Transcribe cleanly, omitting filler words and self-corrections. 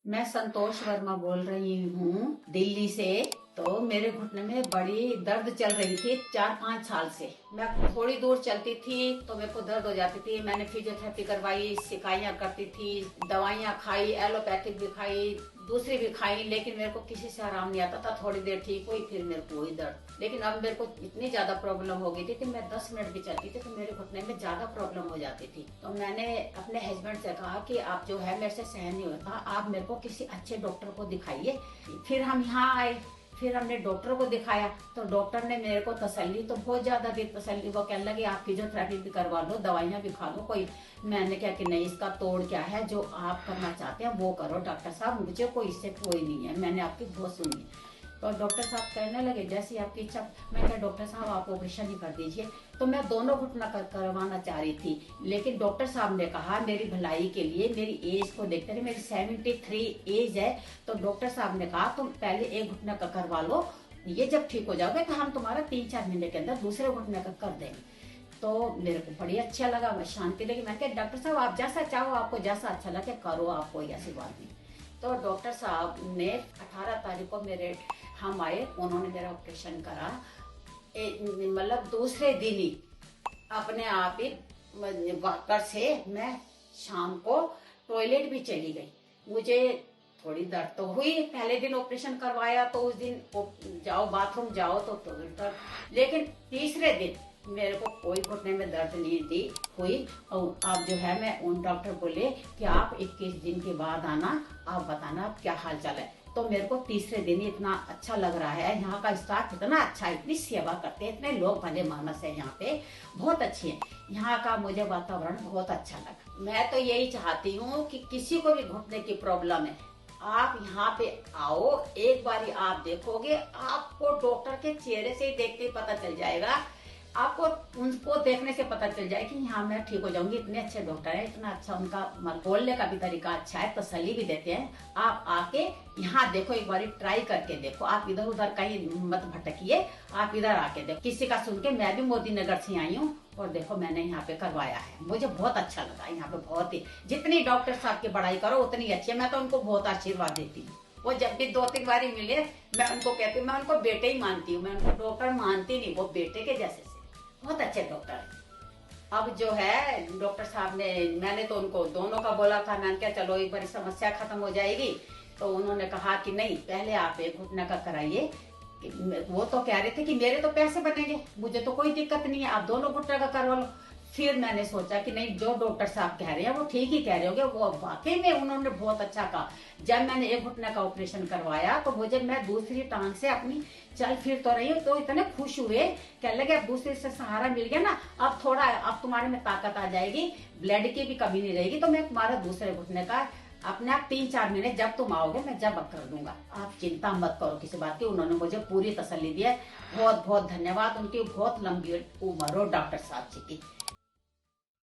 मैं संतोष वर्मा बोल रही हूँ दिल्ली से। तो मेरे घुटने में बड़ी दर्द चल रही थी 4-5 साल से। मैं थोड़ी दूर चलती थी तो मेरे को दर्द हो जाती थी। मैंने फिजियोथेरेपी करवाई, सिकाइयाँ करती थी, दवाइयाँ खाई, एलोपैथिक भी खाई, दूसरी भी खाई, लेकिन मेरे को किसी से आराम नहीं आता था। थोड़ी देर ठीक हुई, फिर मेरे को वही दर्द। लेकिन अब मेरे को इतनी ज्यादा प्रॉब्लम हो गई थी कि मैं 10 मिनट भी चलती थी तो मेरे घुटने में ज्यादा प्रॉब्लम हो जाती थी। तो मैंने अपने हस्बैंड से कहा कि आप जो है मेरे से सहन नहीं होता, आप मेरे को किसी अच्छे डॉक्टर को दिखाइए। फिर हम यहाँ आए, फिर हमने डॉक्टर को दिखाया तो डॉक्टर ने मेरे को तसल्ली तो बहुत ज्यादा दी। तसल्ली वो कहने लगे आप फिजियोथेरेपी भी करवा लो, दवाइयाँ भी खा लो कोई। मैंने कहा कि नहीं, इसका तोड़ क्या है, जो आप करना चाहते हैं वो करो डॉक्टर साहब, मुझे कोई इससे कोई नहीं है, मैंने आपकी बहुत सुनी है। तो डॉक्टर साहब कहने लगे जैसी आपकी इच्छा। मैं क्या डॉक्टर साहब आप ऑपरेशन ही कर दीजिए। तो मैं दोनों घुटना करवाना चाह रही थी, लेकिन डॉक्टर साहब ने कहा मेरी भलाई के लिए, मेरी एज को देखते हुए, मेरी 73 एज है, तो डॉक्टर साहब ने कहा तुम पहले एक घुटना का करवा लो, ये जब ठीक हो जाओगे तो हम तुम्हारा 3-4 महीने के अंदर दूसरे घुटने का कर देंगे। तो मेरे को बड़ी अच्छा लगा, मैं शांति लगी। मैंने कहा डॉक्टर साहब आप जैसा चाहो, आपको जैसा अच्छा लगे करो, आप कोई ऐसी बात नहीं। तो डॉक्टर साहब ने 18 तारीख को मेरे हम आए, उन्होंने मेरा ऑपरेशन करा। मतलब दूसरे दिन ही अपने आप ही वॉकर से मैं शाम को टॉयलेट भी चली गई। मुझे थोड़ी दर्द तो हुई, पहले दिन ऑपरेशन करवाया तो उस दिन जाओ बाथरूम जाओ तो दर्द, लेकिन तीसरे दिन मेरे को कोई घुटने में दर्द नहीं दी हुई। और आप जो है, मैं उन डॉक्टर बोले कि आप 21 दिन के बाद आना, आप बताना आप क्या हाल चाल है। तो मेरे को तीसरे दिन ही इतना अच्छा लग रहा है। यहाँ का स्टाफ इतना अच्छा है, इतनी सेवा करते हैं, इतने लोग भले मानस है यहाँ पे, बहुत अच्छे हैं। यहाँ का मुझे वातावरण बहुत अच्छा लगा। मैं तो यही चाहती हूँ कि किसी को भी घुटने की प्रॉब्लम है, आप यहाँ पे आओ, एक बारी आप देखोगे, आपको डॉक्टर के चेहरे से ही देखते ही पता चल जाएगा, आपको उनको देखने से पता चल जाए कि हाँ मैं ठीक हो जाऊंगी। इतने अच्छे डॉक्टर है, इतना अच्छा उनका बोलने का भी तरीका अच्छा है, तसल्ली भी देते हैं। आप आके यहाँ देखो, एक बार ट्राई करके देखो, आप इधर उधर कहीं मत भटकिए, आप इधर आके देखो। किसी का सुन के, मैं भी मोदी नगर से आई हूँ और देखो मैंने यहाँ पे करवाया है, मुझे बहुत अच्छा लगा यहाँ पे। बहुत ही, जितनी डॉक्टर साहब की बड़ाई करो उतनी अच्छी है। मैं तो उनको बहुत आशीर्वाद देती हूँ। वो जब भी 2-3 बारी मिले, मैं उनको कहती हूँ, मैं उनको बेटे ही मानती हूँ, मैं उनको डॉक्टर मानती नहीं, वो बेटे के जैसे से बहुत अच्छे डॉक्टर है। अब जो है डॉक्टर साहब ने, मैंने तो उनको दोनों का बोला था, मैंने कहा चलो एक बार समस्या खत्म हो जाएगी। तो उन्होंने कहा कि नहीं, पहले आप एक घुटना का कराइए। वो तो कह रहे थे कि मेरे तो पैसे बनेंगे, मुझे तो कोई दिक्कत नहीं है, आप दोनों घुटना का करवा लो। फिर मैंने सोचा कि नहीं, जो डॉक्टर साहब कह रहे हैं वो ठीक ही कह रहे होंगे, वो वाकई में उन्होंने बहुत अच्छा कहा। जब मैंने एक घुटने का ऑपरेशन करवाया तो मुझे, मैं दूसरी टांग से अपनी चल फिर तो रही हूँ, तो इतने खुश हुए, कहने लगे अब दूसरे से सहारा मिल गया ना, अब थोड़ा अब तुम्हारे में ताकत आ जाएगी, ब्लड की भी कमी नहीं रहेगी, तो मैं तुम्हारा दूसरे घुटने का अपने आप 3-4 महीने जब तुम आओगे मैं जब अब कर दूंगा, आप चिंता मत करो किसी बात की। उन्होंने मुझे पूरी तसल्ली दी है। बहुत बहुत धन्यवाद उनकी, बहुत लंबी उम्र हो डॉक्टर साहब जी की।